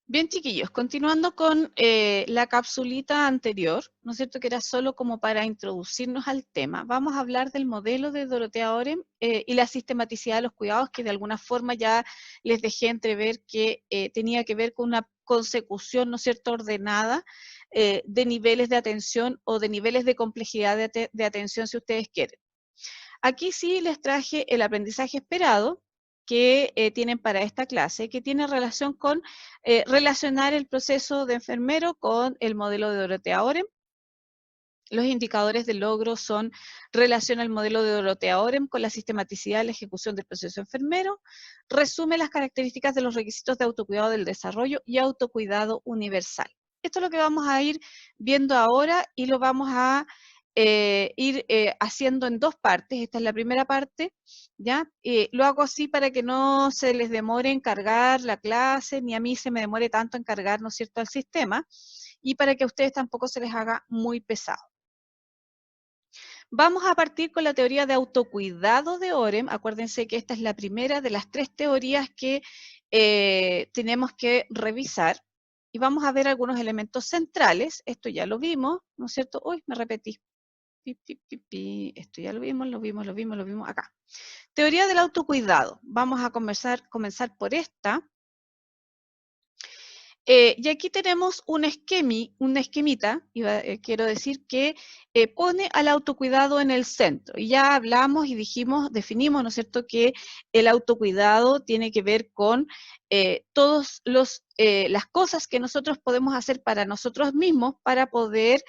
Bien, chiquillos, continuando con la capsulita anterior, ¿no es cierto?, que era solo como para introducirnos al tema, vamos a hablar del modelo de Dorothea Oren y la sistematicidad de los cuidados, que de alguna forma ya les dejé entrever que tenía que ver con una consecución, ¿no es cierto?, ordenada de niveles de atención o de niveles de complejidad de atención, si ustedes quieren. Aquí sí les traje el aprendizaje esperado que tienen para esta clase, que tiene relación con relacionar el proceso de enfermero con el modelo de Dorothea Oren. Los indicadores de logro son relaciona el modelo de Dorothea Oren con la sistematicidad de la ejecución del proceso enfermero, resume las características de los requisitos de autocuidado del desarrollo y autocuidado universal. Esto es lo que vamos a ir viendo ahora y lo vamos a ir haciendo en dos partes. Esta es la primera parte, ¿ya? Lo hago así para que no se les demore en cargar la clase, ni a mí se me demore tanto en cargar, ¿no es cierto?, al sistema, y para que a ustedes tampoco se les haga muy pesado. Vamos a partir con la teoría de autocuidado de Oren. Acuérdense que esta es la primera de las tres teorías que tenemos que revisar. Y vamos a ver algunos elementos centrales. Esto ya lo vimos, ¿no es cierto? Uy, me repetí. Esto ya lo vimos acá. Teoría del autocuidado. Vamos a comenzar por esta. Y aquí tenemos una esquemita, quiero decir, que pone al autocuidado en el centro. Y ya hablamos y definimos, ¿no es cierto?, que el autocuidado tiene que ver con todas las cosas que nosotros podemos hacer para nosotros mismos para poder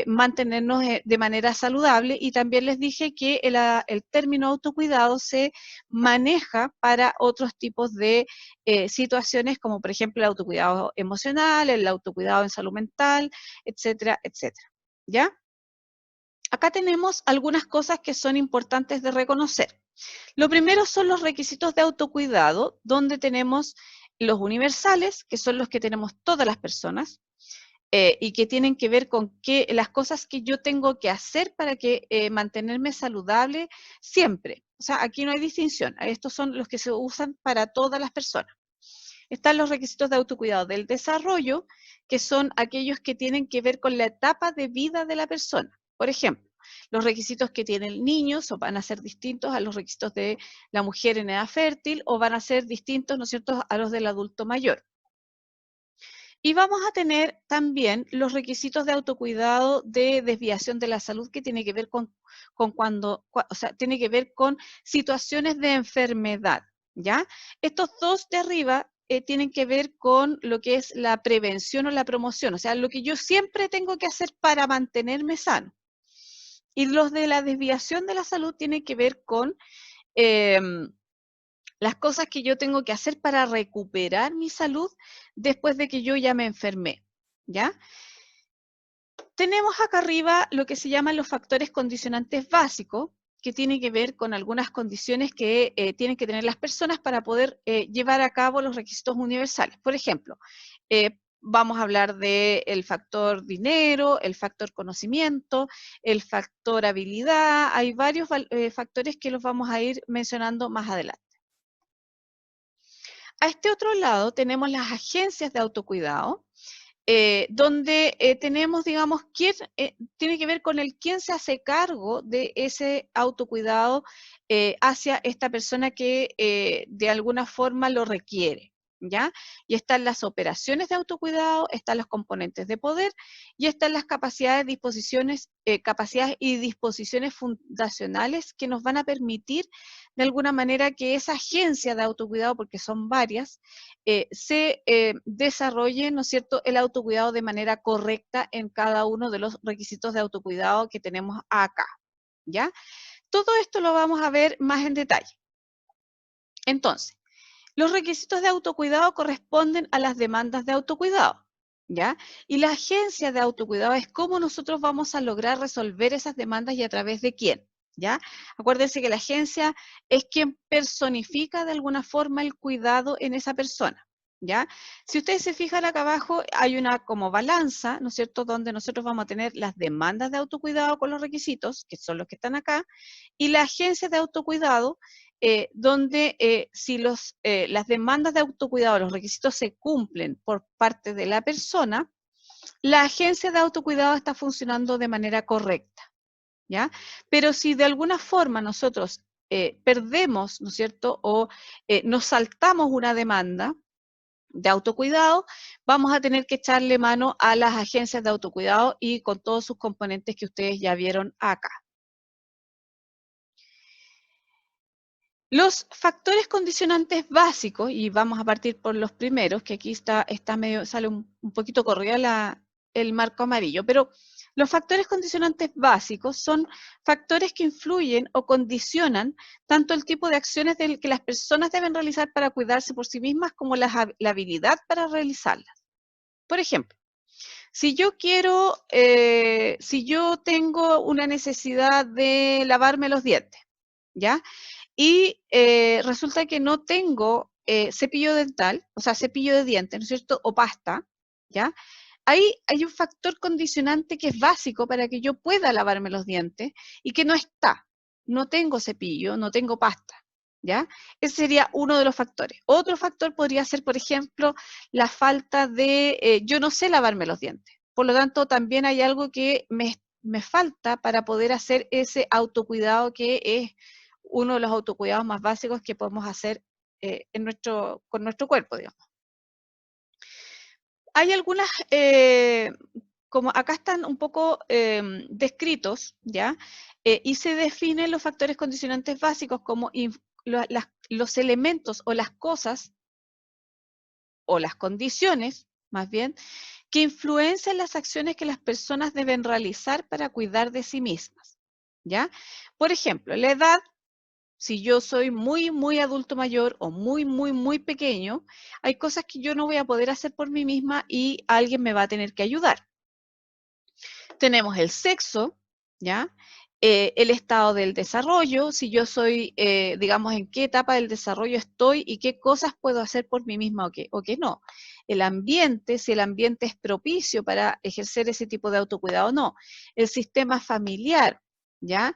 mantenernos de manera saludable. Y también les dije que el término autocuidado se maneja para otros tipos de situaciones, como por ejemplo el autocuidado emocional, el autocuidado en salud mental, etcétera, etcétera. ¿Ya? Acá tenemos algunas cosas que son importantes de reconocer. Lo primero son los requisitos de autocuidado, donde tenemos los universales, que son los que tenemos todas las personas, y que tienen que ver con las cosas que yo tengo que hacer para que mantenerme saludable siempre. O sea, aquí no hay distinción. Estos son los que se usan para todas las personas. Están los requisitos de autocuidado del desarrollo, que son aquellos que tienen que ver con la etapa de vida de la persona. Por ejemplo, los requisitos que tiene el niño van a ser distintos a los requisitos de la mujer en edad fértil o van a ser distintos, ¿no es cierto?, a los del adulto mayor. Y vamos a tener también los requisitos de autocuidado de desviación de la salud, que tiene que ver tiene que ver con situaciones de enfermedad, ¿ya? Estos dos de arriba tienen que ver con lo que es la prevención o la promoción, o sea, lo que yo siempre tengo que hacer para mantenerme sano. Y los de la desviación de la salud tienen que ver con las cosas que yo tengo que hacer para recuperar mi salud después de que yo ya me enfermé, ¿ya? Tenemos acá arriba lo que se llaman los factores condicionantes básicos, que tienen que ver con algunas condiciones que tienen que tener las personas para poder llevar a cabo los requisitos universales. Por ejemplo, vamos a hablar del factor dinero, el factor conocimiento, el factor habilidad. Hay varios factores que los vamos a ir mencionando más adelante. A este otro lado tenemos las agencias de autocuidado, donde tenemos, digamos, quién tiene que ver con quién se hace cargo de ese autocuidado hacia esta persona que de alguna forma lo requiere, ¿ya? Y están las operaciones de autocuidado, están los componentes de poder y están las capacidades y disposiciones fundacionales que nos van a permitir de alguna manera que esa agencia de autocuidado, porque son varias, se desarrolle, ¿no es cierto?, el autocuidado de manera correcta en cada uno de los requisitos de autocuidado que tenemos acá, ¿ya? Todo esto lo vamos a ver más en detalle. Entonces, los requisitos de autocuidado corresponden a las demandas de autocuidado, ¿ya? Y la agencia de autocuidado es cómo nosotros vamos a lograr resolver esas demandas y a través de quién, ¿ya? Acuérdense que la agencia es quien personifica de alguna forma el cuidado en esa persona, ¿ya? Si ustedes se fijan acá abajo, hay una como balanza, ¿no es cierto?, donde nosotros vamos a tener las demandas de autocuidado con los requisitos, que son los que están acá, y la agencia de autocuidado donde si las demandas de autocuidado, los requisitos se cumplen por parte de la persona, la agencia de autocuidado está funcionando de manera correcta, ¿ya? Pero si de alguna forma nosotros perdemos, ¿no es cierto?, o nos saltamos una demanda de autocuidado, vamos a tener que echarle mano a las agencias de autocuidado y con todos sus componentes que ustedes ya vieron acá. Los factores condicionantes básicos, y vamos a partir por los primeros, que aquí está medio, sale un poquito corrido el marco amarillo, pero los factores condicionantes básicos son factores que influyen o condicionan tanto el tipo de acciones que las personas deben realizar para cuidarse por sí mismas como la habilidad para realizarlas. Por ejemplo, si yo tengo una necesidad de lavarme los dientes, ¿ya? Y resulta que no tengo cepillo dental, o sea, cepillo de dientes, ¿no es cierto? O pasta, ¿ya? Ahí hay un factor condicionante que es básico para que yo pueda lavarme los dientes y que no está. No tengo cepillo, no tengo pasta, ¿ya? Ese sería uno de los factores. Otro factor podría ser, por ejemplo, la falta de, yo no sé lavarme los dientes. Por lo tanto, también hay algo que me falta para poder hacer ese autocuidado que es uno de los autocuidados más básicos que podemos hacer con nuestro cuerpo, digamos. Hay algunas, como acá están un poco descritos, ¿ya? Y se definen los factores condicionantes básicos como los elementos o las cosas, o las condiciones, más bien, que influencian las acciones que las personas deben realizar para cuidar de sí mismas, ¿ya? Por ejemplo, la edad. Si yo soy muy, muy adulto mayor o muy, muy, muy pequeño, hay cosas que yo no voy a poder hacer por mí misma y alguien me va a tener que ayudar. Tenemos el sexo, ¿ya? El estado del desarrollo, si yo soy, digamos, en qué etapa del desarrollo estoy y qué cosas puedo hacer por mí misma o qué no. El ambiente, si el ambiente es propicio para ejercer ese tipo de autocuidado o no. El sistema familiar, ¿ya?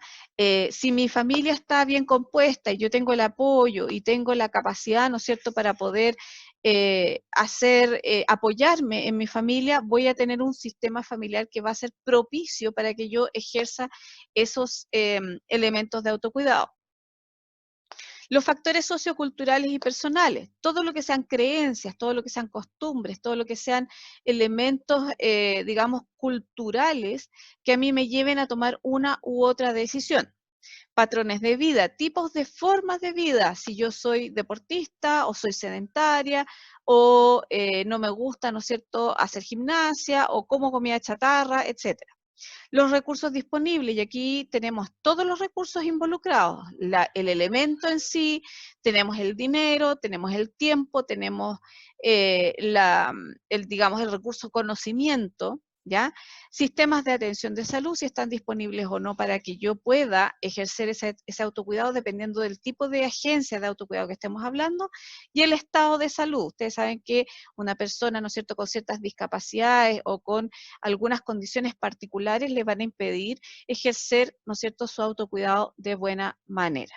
Si mi familia está bien compuesta y yo tengo el apoyo y tengo la capacidad, ¿no es cierto?, para poder apoyarme en mi familia, voy a tener un sistema familiar que va a ser propicio para que yo ejerza esos elementos de autocuidado. Los factores socioculturales y personales, todo lo que sean creencias, todo lo que sean costumbres, todo lo que sean elementos, digamos, culturales que a mí me lleven a tomar una u otra decisión. Patrones de vida, tipos de formas de vida, si yo soy deportista o soy sedentaria o no me gusta, ¿no es cierto?, hacer gimnasia o como comida chatarra, etcétera. Los recursos disponibles, y aquí tenemos todos los recursos involucrados, el elemento en sí, tenemos el dinero, tenemos el tiempo, tenemos digamos, el recurso conocimiento, ¿ya? Sistemas de atención de salud, si están disponibles o no para que yo pueda ejercer ese autocuidado dependiendo del tipo de agencia de autocuidado que estemos hablando, y el estado de salud. Ustedes saben que una persona, ¿no es cierto?, con ciertas discapacidades o con algunas condiciones particulares le van a impedir ejercer, ¿no es cierto?, su autocuidado de buena manera.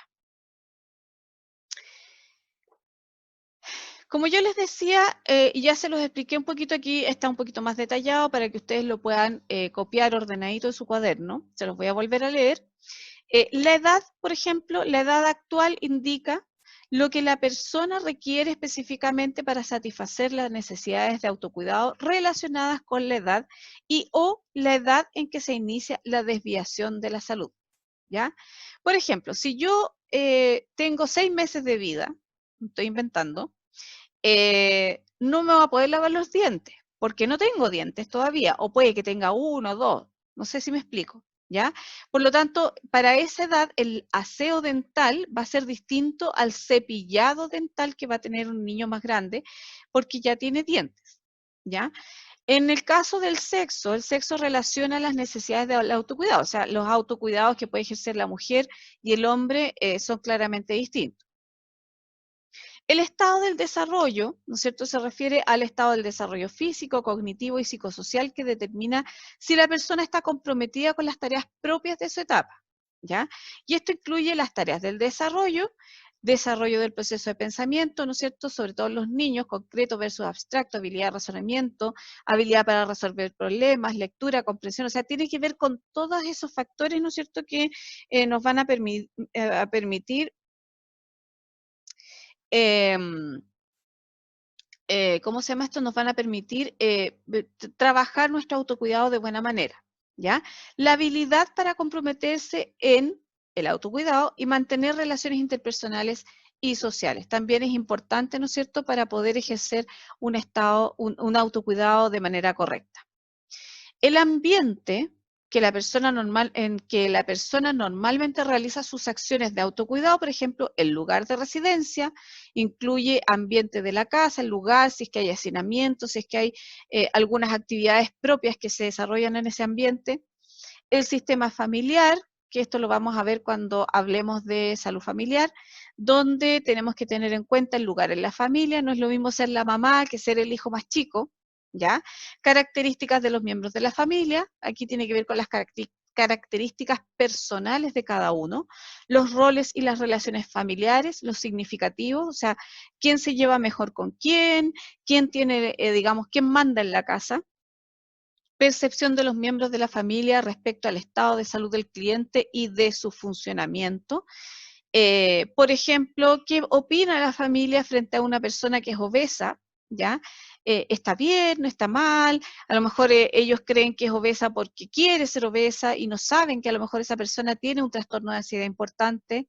Como yo les decía, y ya se los expliqué un poquito aquí, está un poquito más detallado para que ustedes lo puedan copiar ordenadito en su cuaderno. Se los voy a volver a leer. La edad, por ejemplo, la edad actual indica lo que la persona requiere específicamente para satisfacer las necesidades de autocuidado relacionadas con la edad y o la edad en que se inicia la desviación de la salud, ¿ya? Por ejemplo, si yo tengo 6 meses de vida, estoy inventando, no me va a poder lavar los dientes, porque no tengo dientes todavía, o puede que tenga 1 o 2, no sé si me explico, ¿ya? Por lo tanto, para esa edad, el aseo dental va a ser distinto al cepillado dental que va a tener un niño más grande, porque ya tiene dientes, ¿ya? En el caso del sexo, el sexo relaciona las necesidades del autocuidado, o sea, los autocuidados que puede ejercer la mujer y el hombre son claramente distintos. El estado del desarrollo, ¿no es cierto?, se refiere al estado del desarrollo físico, cognitivo y psicosocial que determina si la persona está comprometida con las tareas propias de su etapa, ¿ya? Y esto incluye las tareas del desarrollo, desarrollo del proceso de pensamiento, ¿no es cierto? Sobre todo en los niños, concreto versus abstracto, habilidad de razonamiento, habilidad para resolver problemas, lectura, comprensión, o sea, tiene que ver con todos esos factores, ¿no es cierto?, que nos van a permitir em, ¿cómo se llama esto? Nos van a permitir trabajar nuestro autocuidado de buena manera, ¿ya? La habilidad para comprometerse en el autocuidado y mantener relaciones interpersonales y sociales. También es importante, ¿no es cierto?, para poder ejercer un autocuidado de manera correcta. El ambiente en que la persona normalmente realiza sus acciones de autocuidado, por ejemplo, el lugar de residencia, incluye ambiente de la casa, el lugar, si es que hay hacinamiento, si es que hay algunas actividades propias que se desarrollan en ese ambiente, el sistema familiar, que esto lo vamos a ver cuando hablemos de salud familiar, donde tenemos que tener en cuenta el lugar en la familia, no es lo mismo ser la mamá que ser el hijo más chico, ¿ya? Características de los miembros de la familia, aquí tiene que ver con las características personales de cada uno, los roles y las relaciones familiares, los significativos, o sea, quién se lleva mejor con quién tiene, digamos, quién manda en la casa, percepción de los miembros de la familia respecto al estado de salud del cliente y de su funcionamiento. Por ejemplo, ¿qué opina la familia frente a una persona que es obesa? ¿Ya? ¿Está bien? ¿No está mal? A lo mejor ellos creen que es obesa porque quiere ser obesa y no saben que a lo mejor esa persona tiene un trastorno de ansiedad importante,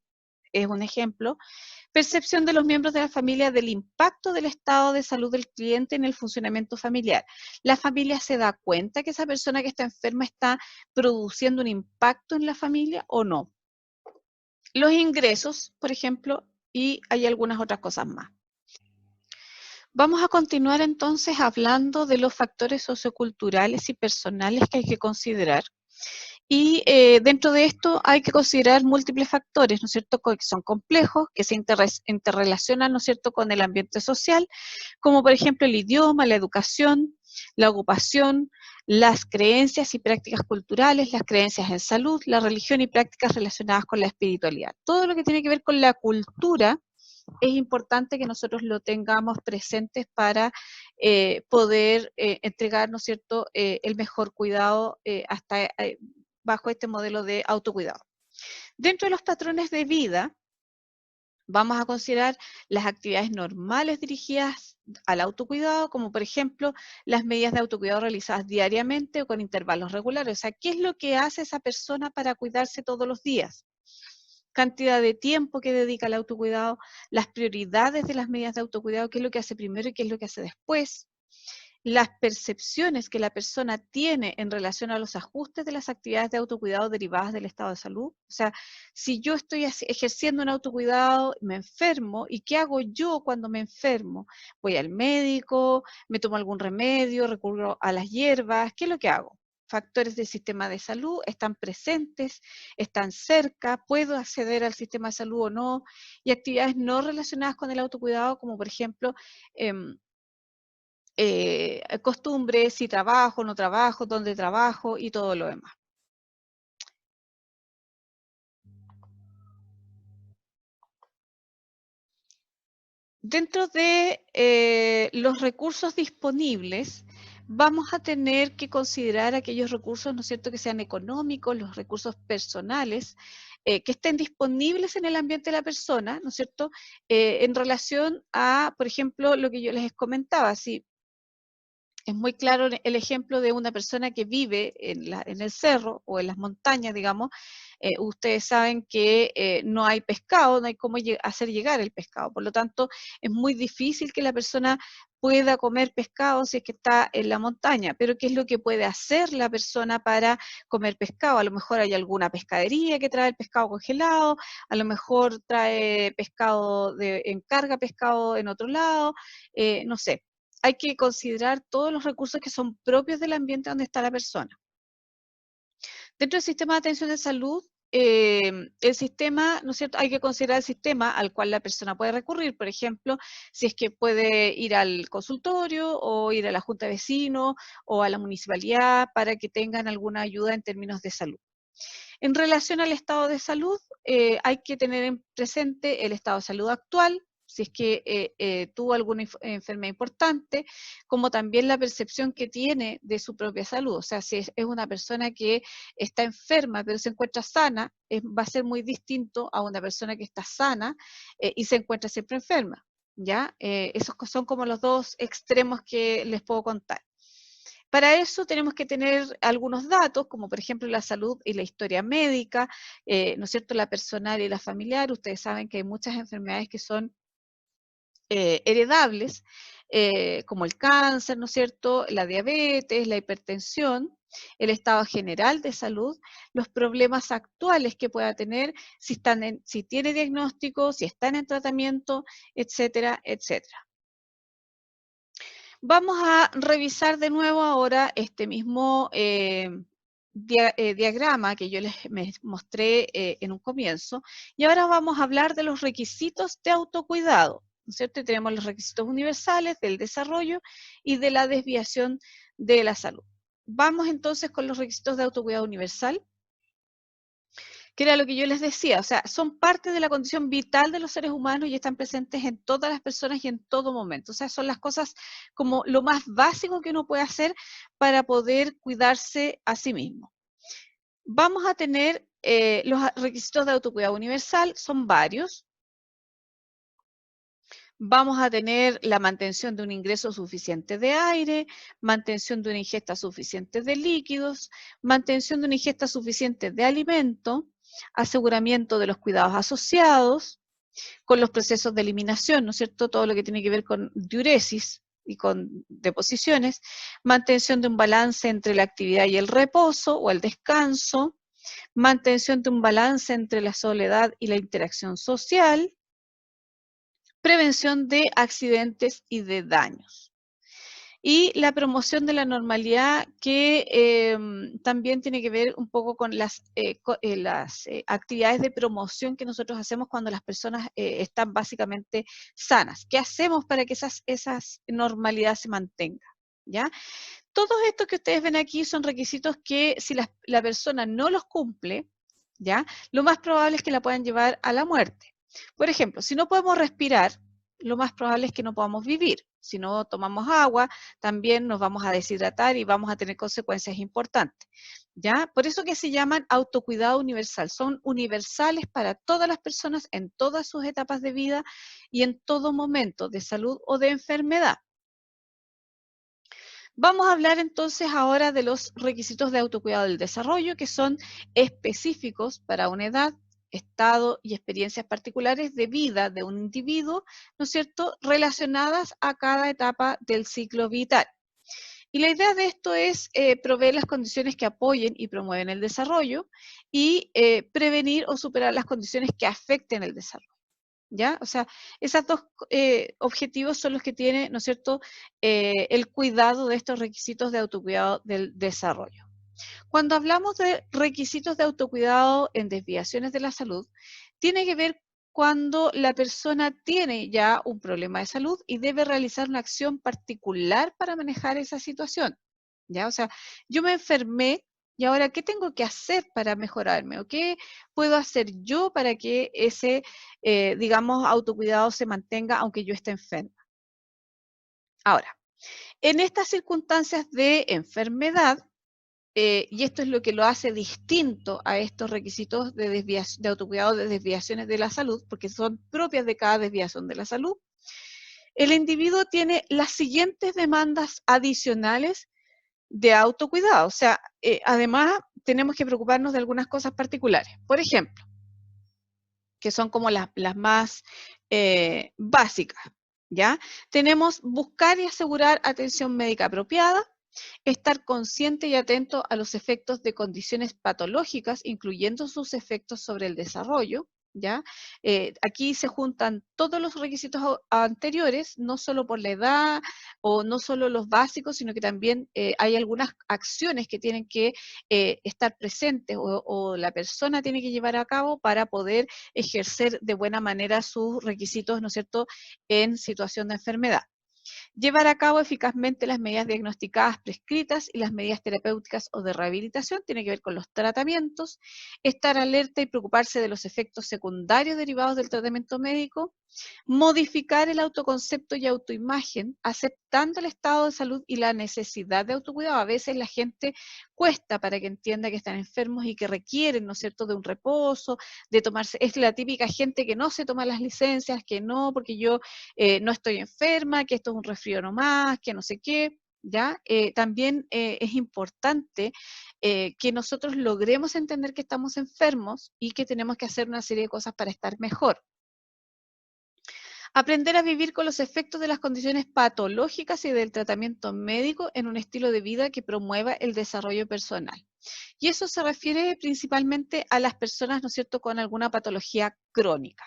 es un ejemplo. Percepción de los miembros de la familia del impacto del estado de salud del cliente en el funcionamiento familiar. ¿La familia se da cuenta que esa persona que está enferma está produciendo un impacto en la familia o no? Los ingresos, por ejemplo, y hay algunas otras cosas más. Vamos a continuar entonces hablando de los factores socioculturales y personales que hay que considerar. Y dentro de esto hay que considerar múltiples factores, ¿no es cierto?, que son complejos, que se interrelacionan, ¿no es cierto?, con el ambiente social, como por ejemplo el idioma, la educación, la ocupación, las creencias y prácticas culturales, las creencias en salud, la religión y prácticas relacionadas con la espiritualidad. Todo lo que tiene que ver con la cultura es importante que nosotros lo tengamos presentes para poder entregar, ¿no es cierto?, el mejor cuidado bajo este modelo de autocuidado. Dentro de los patrones de vida, vamos a considerar las actividades normales dirigidas al autocuidado, como por ejemplo las medidas de autocuidado realizadas diariamente o con intervalos regulares. O sea, ¿qué es lo que hace esa persona para cuidarse todos los días? Cantidad de tiempo que dedica al autocuidado, las prioridades de las medidas de autocuidado, qué es lo que hace primero y qué es lo que hace después, las percepciones que la persona tiene en relación a los ajustes de las actividades de autocuidado derivadas del estado de salud. O sea, si yo estoy ejerciendo un autocuidado, me enfermo, ¿y qué hago yo cuando me enfermo? Voy al médico, me tomo algún remedio, recurro a las hierbas, ¿qué es lo que hago? Factores del sistema de salud están presentes, están cerca, puedo acceder al sistema de salud o no, y actividades no relacionadas con el autocuidado, como por ejemplo, costumbres, si trabajo, no trabajo, dónde trabajo y todo lo demás. Dentro de los recursos disponibles, vamos a tener que considerar aquellos recursos, ¿no es cierto?, que sean económicos, los recursos personales, que estén disponibles en el ambiente de la persona, ¿no es cierto?, en relación a, por ejemplo, lo que yo les comentaba, si es muy claro el ejemplo de una persona que vive en el cerro o en las montañas, digamos. Ustedes saben que no hay pescado, no hay cómo hacer llegar el pescado. Por lo tanto, es muy difícil que la persona pueda comer pescado si es que está en la montaña. Pero ¿qué es lo que puede hacer la persona para comer pescado? A lo mejor hay alguna pescadería que trae el pescado congelado, a lo mejor trae pescado, encarga pescado en otro lado, no sé. Hay que considerar todos los recursos que son propios del ambiente donde está la persona. Dentro del sistema de atención de salud, el sistema, ¿no es cierto?, hay que considerar el sistema al cual la persona puede recurrir. Por ejemplo, si es que puede ir al consultorio o ir a la junta de vecinos o a la municipalidad para que tengan alguna ayuda en términos de salud. En relación al estado de salud, hay que tener en presente el estado de salud actual, si es que tuvo alguna enfermedad importante, como también la percepción que tiene de su propia salud. O sea, si es una persona que está enferma pero se encuentra sana, va a ser muy distinto a una persona que está sana y se encuentra siempre enferma. ¿Ya? Esos son como los dos extremos que les puedo contar. Para eso tenemos que tener algunos datos, como por ejemplo la salud y la historia médica, ¿no es cierto?, la personal y la familiar. Ustedes saben que hay muchas enfermedades que son heredables, como el cáncer, ¿no es cierto?, la diabetes, la hipertensión, el estado general de salud, los problemas actuales que pueda tener, si tiene diagnóstico, si están en tratamiento, etcétera, etcétera. Vamos a revisar de nuevo ahora este mismo diagrama que yo les mostré en un comienzo, y ahora vamos a hablar de los requisitos de autocuidado, ¿no es cierto? Y tenemos los requisitos universales del desarrollo y de la desviación de la salud. Vamos entonces con los requisitos de autocuidado universal, que era lo que yo les decía, o sea, son parte de la condición vital de los seres humanos y están presentes en todas las personas y en todo momento. O sea, son las cosas como lo más básico que uno puede hacer para poder cuidarse a sí mismo. Vamos a tener los requisitos de autocuidado universal, son varios. Vamos a tener la mantención de un ingreso suficiente de aire, mantención de una ingesta suficiente de líquidos, mantención de una ingesta suficiente de alimento, aseguramiento de los cuidados asociados, con los procesos de eliminación, ¿no es cierto? Todo lo que tiene que ver con diuresis y con deposiciones, mantención de un balance entre la actividad y el reposo o el descanso, mantención de un balance entre la soledad y la interacción social, prevención de accidentes y de daños. Y la promoción de la normalidad, que también tiene que ver un poco con las actividades de promoción que nosotros hacemos cuando las personas están básicamente sanas. ¿Qué hacemos para que esas normalidad se mantenga? ¿Ya? Todos estos que ustedes ven aquí son requisitos que si la persona no los cumple, ¿ya? Lo más probable es que la puedan llevar a la muerte. Por ejemplo, si no podemos respirar, lo más probable es que no podamos vivir. Si no tomamos agua, también nos vamos a deshidratar y vamos a tener consecuencias importantes. ¿Ya? Por eso que se llaman autocuidado universal. Son universales para todas las personas en todas sus etapas de vida y en todo momento de salud o de enfermedad. Vamos a hablar entonces ahora de los requisitos de autocuidado del desarrollo, que son específicos para una edad, estado y experiencias particulares de vida de un individuo, ¿no es cierto?, relacionadas a cada etapa del ciclo vital. Y la idea de esto es proveer las condiciones que apoyen y promueven el desarrollo y prevenir o superar las condiciones que afecten el desarrollo. ¿Ya? O sea, esos dos objetivos son los que tiene, ¿no es cierto?, el cuidado de estos requisitos de autocuidado del desarrollo. Cuando hablamos de requisitos de autocuidado en desviaciones de la salud, tiene que ver cuando la persona tiene ya un problema de salud y debe realizar una acción particular para manejar esa situación. ¿Ya? O sea, yo me enfermé y ahora, ¿qué tengo que hacer para mejorarme? ¿O qué puedo hacer yo para que ese, digamos, autocuidado se mantenga aunque yo esté enferma? Ahora, en estas circunstancias de enfermedad, y esto es lo que lo hace distinto a estos requisitos de autocuidado de desviaciones de la salud, porque son propias de cada desviación de la salud, el individuo tiene las siguientes demandas adicionales de autocuidado. O sea, además tenemos que preocuparnos de algunas cosas particulares. Por ejemplo, que son como las más básicas, ¿ya? Tenemos buscar y asegurar atención médica apropiada, estar consciente y atento a los efectos de condiciones patológicas, incluyendo sus efectos sobre el desarrollo, ¿ya? Aquí se juntan todos los requisitos anteriores, no solo por la edad o no solo los básicos, sino que también hay algunas acciones que tienen que estar presentes o la persona tiene que llevar a cabo para poder ejercer de buena manera sus requisitos, ¿no es cierto?, en situación de enfermedad. Llevar a cabo eficazmente las medidas diagnosticadas prescritas y las medidas terapéuticas o de rehabilitación, tiene que ver con los tratamientos. Estar alerta y preocuparse de los efectos secundarios derivados del tratamiento médico. Modificar el autoconcepto y autoimagen, aceptando el estado de salud y la necesidad de autocuidado. A veces la gente cuesta para que entienda que están enfermos y que requieren, ¿no es cierto?, de un reposo, de tomarse, es la típica gente que no se toma las licencias, que no, porque yo no estoy enferma, que esto es un resfrío nomás, que no sé qué, ¿ya? También es importante que nosotros logremos entender que estamos enfermos y que tenemos que hacer una serie de cosas para estar mejor. Aprender a vivir con los efectos de las condiciones patológicas y del tratamiento médico en un estilo de vida que promueva el desarrollo personal. Y eso se refiere principalmente a las personas, ¿no es cierto?, con alguna patología crónica.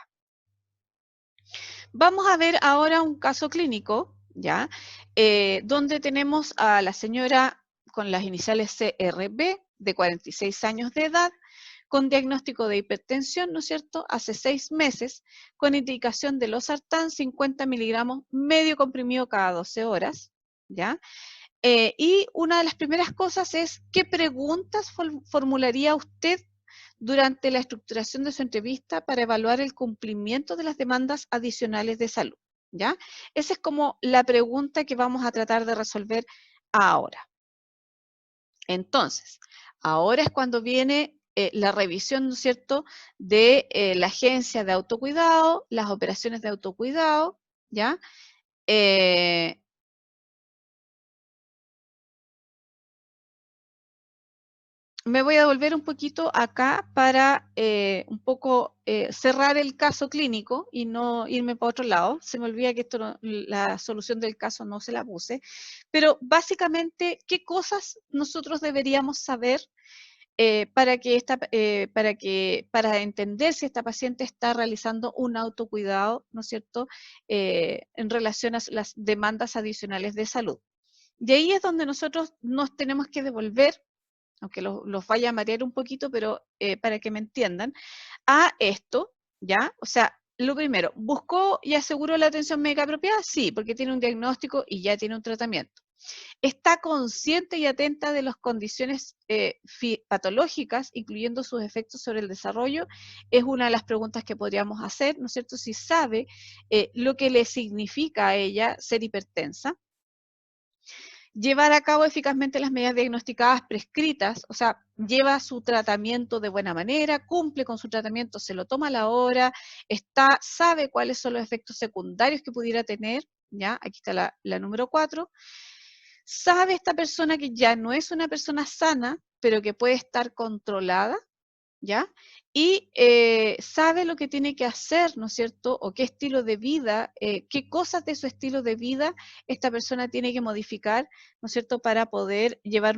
Vamos a ver ahora un caso clínico, ¿ya? Donde tenemos a la señora con las iniciales CRB, de 46 años de edad, con diagnóstico de hipertensión, ¿no es cierto?, hace 6 meses, con indicación de losartán, 50 miligramos, medio comprimido cada 12 horas, ¿ya? Y una de las primeras cosas es, ¿qué preguntas formularía usted durante la estructuración de su entrevista para evaluar el cumplimiento de las demandas adicionales de salud? ¿Ya? Esa es como la pregunta que vamos a tratar de resolver ahora. Entonces, ahora es cuando viene la revisión, ¿no es cierto?, de la agencia de autocuidado, las operaciones de autocuidado, ¿ya? Me voy a volver un poquito acá para un poco cerrar el caso clínico y no irme para otro lado. Se me olvida que esto la solución del caso no se la puse. Pero básicamente, ¿qué cosas nosotros deberíamos saber para entender si esta paciente está realizando un autocuidado, ¿no es cierto?, en relación a las demandas adicionales de salud? Y ahí es donde nosotros nos tenemos que devolver, aunque los vaya a marear un poquito, pero para que me entiendan, a esto, ¿ya? O sea, lo primero, ¿buscó y aseguró la atención médica apropiada? Sí, porque tiene un diagnóstico y ya tiene un tratamiento. ¿Está consciente y atenta de las condiciones patológicas, incluyendo sus efectos sobre el desarrollo? Es una de las preguntas que podríamos hacer, ¿no es cierto? Si sabe lo que le significa a ella ser hipertensa. Llevar a cabo eficazmente las medidas diagnosticadas prescritas, o sea, lleva su tratamiento de buena manera, cumple con su tratamiento, se lo toma a la hora, sabe cuáles son los efectos secundarios que pudiera tener, ¿ya? Aquí está la número 4. ¿Sabe esta persona que ya no es una persona sana, pero que puede estar controlada? ¿Ya? Y sabe lo que tiene que hacer, ¿no es cierto? O qué estilo de vida, qué cosas de su estilo de vida esta persona tiene que modificar, ¿no es cierto?, para poder llevar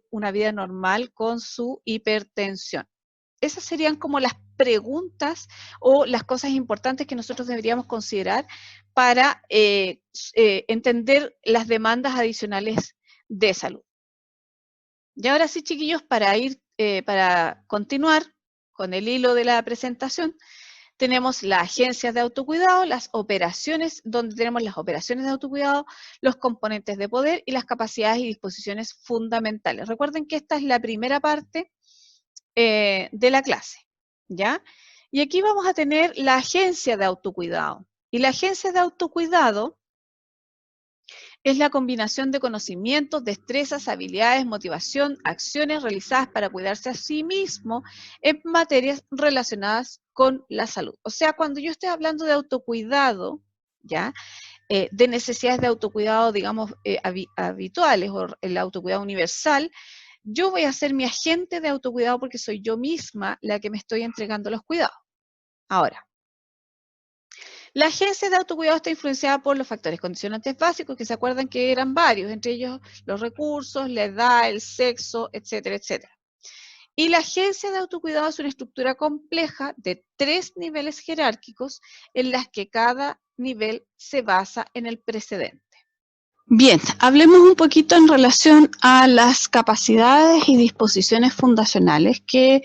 una vida normal con su hipertensión. Esas serían como las preguntas o las cosas importantes que nosotros deberíamos considerar para entender las demandas adicionales de salud. Y ahora sí, chiquillos, para continuar con el hilo de la presentación, tenemos las agencias de autocuidado, las operaciones, donde tenemos las operaciones de autocuidado, los componentes de poder y las capacidades y disposiciones fundamentales. Recuerden que esta es la primera parte de la clase, ¿ya? Y aquí vamos a tener la agencia de autocuidado. Y la agencia de autocuidado es la combinación de conocimientos, destrezas, habilidades, motivación, acciones realizadas para cuidarse a sí mismo en materias relacionadas con la salud. O sea, cuando yo estoy hablando de autocuidado, ¿ya? De necesidades de autocuidado, digamos, habituales o el autocuidado universal, yo voy a ser mi agente de autocuidado porque soy yo misma la que me estoy entregando los cuidados. Ahora, la agencia de autocuidado está influenciada por los factores condicionantes básicos, que se acuerdan que eran varios, entre ellos los recursos, la edad, el sexo, etcétera, etcétera. Y la agencia de autocuidado es una estructura compleja de 3 niveles jerárquicos en las que cada nivel se basa en el precedente. Bien, hablemos un poquito en relación a las capacidades y disposiciones fundacionales que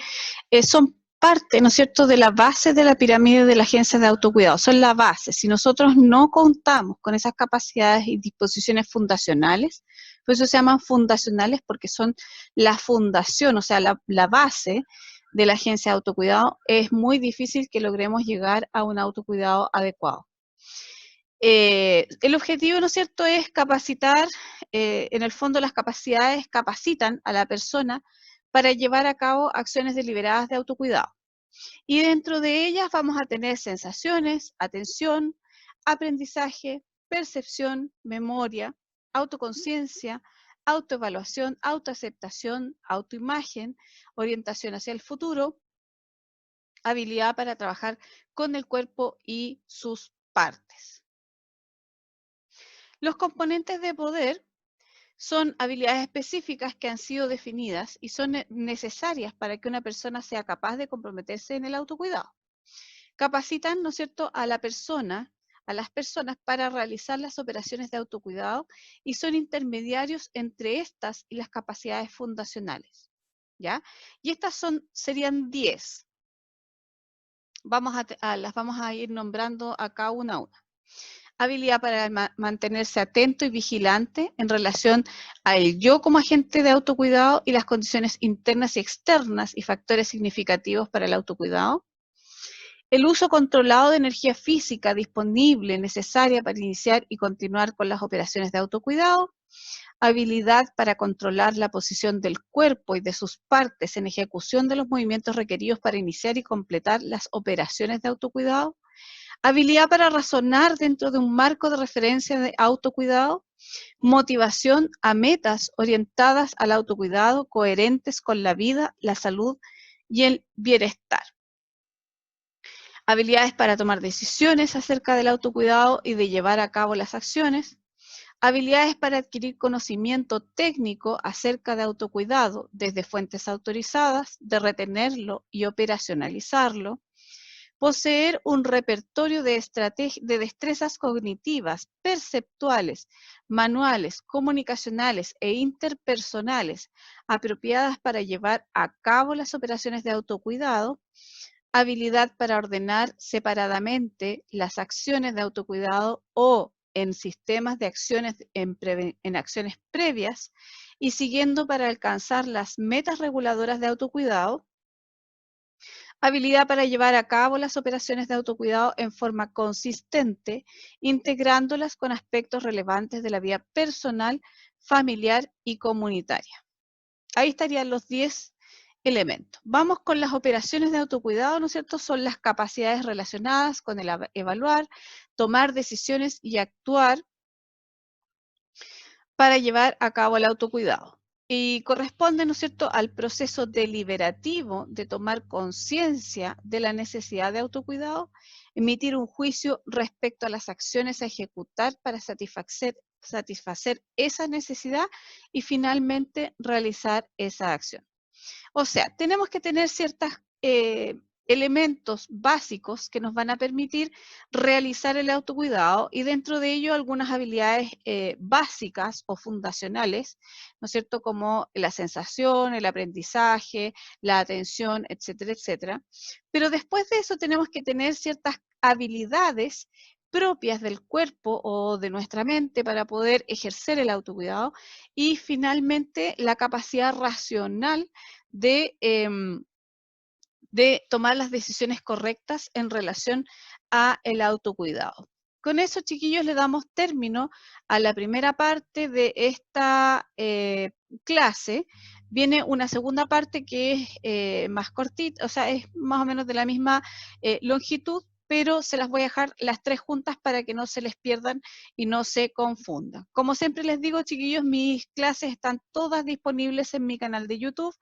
son parte, ¿no es cierto?, de la base de la pirámide de la agencia de autocuidado, son la base. Si nosotros no contamos con esas capacidades y disposiciones fundacionales, por eso se llaman fundacionales, porque son la fundación, o sea, la base de la agencia de autocuidado, es muy difícil que logremos llegar a un autocuidado adecuado. El objetivo, ¿no es cierto?, es capacitar, en el fondo las capacidades capacitan a la persona para llevar a cabo acciones deliberadas de autocuidado. Y dentro de ellas vamos a tener sensaciones, atención, aprendizaje, percepción, memoria, autoconciencia, autoevaluación, autoaceptación, autoimagen, orientación hacia el futuro, habilidad para trabajar con el cuerpo y sus partes. Los componentes de poder son habilidades específicas que han sido definidas y son necesarias para que una persona sea capaz de comprometerse en el autocuidado. Capacitan, ¿no es cierto?, a la persona, a las personas para realizar las operaciones de autocuidado y son intermediarios entre estas y las capacidades fundacionales, ¿ya? Y estas serían 10. Las vamos a ir nombrando acá una a una. Habilidad para mantenerse atento y vigilante en relación al yo como agente de autocuidado y las condiciones internas y externas y factores significativos para el autocuidado. El uso controlado de energía física disponible, necesaria para iniciar y continuar con las operaciones de autocuidado. Habilidad para controlar la posición del cuerpo y de sus partes en ejecución de los movimientos requeridos para iniciar y completar las operaciones de autocuidado. Habilidad para razonar dentro de un marco de referencia de autocuidado. Motivación a metas orientadas al autocuidado, coherentes con la vida, la salud y el bienestar. Habilidades para tomar decisiones acerca del autocuidado y de llevar a cabo las acciones. Habilidades para adquirir conocimiento técnico acerca de autocuidado desde fuentes autorizadas, de retenerlo y operacionalizarlo. Poseer un repertorio de destrezas cognitivas, perceptuales, manuales, comunicacionales e interpersonales apropiadas para llevar a cabo las operaciones de autocuidado. Habilidad para ordenar separadamente las acciones de autocuidado o en sistemas de acciones en acciones previas y siguiendo para alcanzar las metas reguladoras de autocuidado. Habilidad para llevar a cabo las operaciones de autocuidado en forma consistente, integrándolas con aspectos relevantes de la vida personal, familiar y comunitaria. Ahí estarían los 10 elementos. Vamos con las operaciones de autocuidado, ¿no es cierto? Son las capacidades relacionadas con el evaluar, tomar decisiones y actuar para llevar a cabo el autocuidado. Y corresponde, ¿no es cierto?, al proceso deliberativo de tomar conciencia de la necesidad de autocuidado, emitir un juicio respecto a las acciones a ejecutar para satisfacer esa necesidad y finalmente realizar esa acción. O sea, tenemos que tener ciertos elementos básicos que nos van a permitir realizar el autocuidado y dentro de ello algunas habilidades básicas o fundacionales, ¿no es cierto?, como la sensación, el aprendizaje, la atención, etcétera, etcétera. Pero después de eso tenemos que tener ciertas habilidades propias del cuerpo o de nuestra mente para poder ejercer el autocuidado y finalmente la capacidad racional de tomar las decisiones correctas en relación a el autocuidado. Con eso, chiquillos, le damos término a la primera parte de esta clase. Viene una segunda parte que es más cortita, o sea, es más o menos de la misma longitud, pero se las voy a dejar las 3 juntas para que no se les pierdan y no se confundan. Como siempre les digo, chiquillos, mis clases están todas disponibles en mi canal de YouTube.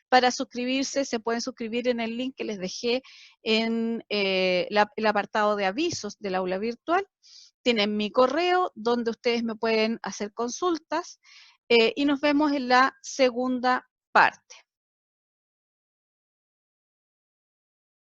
Para suscribirse, se pueden suscribir en el link que les dejé en el apartado de avisos del aula virtual. Tienen mi correo donde ustedes me pueden hacer consultas y nos vemos en la segunda parte.